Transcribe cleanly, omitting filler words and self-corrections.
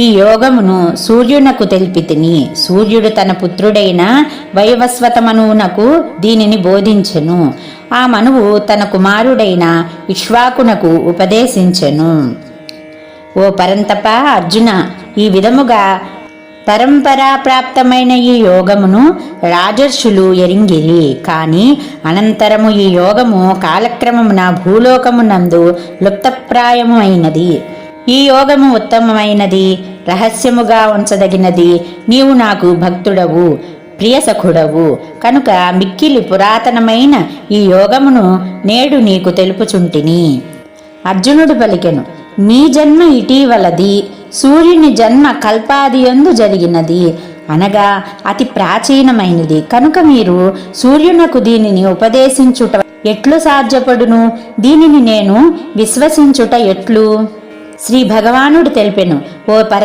ఈ యోగమును సూర్యునకు తెలిపితిని. సూర్యుడు తన పుత్రుడైన వైవస్వతమనువునకు దీనిని బోధించెను. ఆ మనువు తన కుమారుడైన ఇక్ష్వాకునకు ఉపదేశించెను. ఓ పరంతప అర్జున, ఈ విధముగా పరంపరాప్రాప్తమైన ఈ యోగమును రాజర్షులు ఎరింగిరి. కాని అనంతరము ఈ యోగము కాలక్రమమున భూలోకమునందు లుప్తప్రాయము అయినది. ఈ యోగము ఉత్తమమైనది, రహస్యముగా ఉంచదగినది. నీవు నాకు భక్తుడవు, ప్రియసఖుడవు కనుక మిక్కిలి పురాతనమైన ఈ యోగమును నేడు నీకు తెలుపుచుంటిని. అర్జునుడు పలికెను, మీ జన్మ ఇటీవలది, సూర్యుని జన్మ కల్పాదియందు జరిగినది, అనగా అతి ప్రాచీనమైనది. కనుక మీరు సూర్యునకు దీనిని ఉపదేశించుట ఎట్లు సాధ్యపడును? దీనిని నేను విశ్వసించుట ఎట్లు? శ్రీ భగవానుడు తెలిపెను, ఓ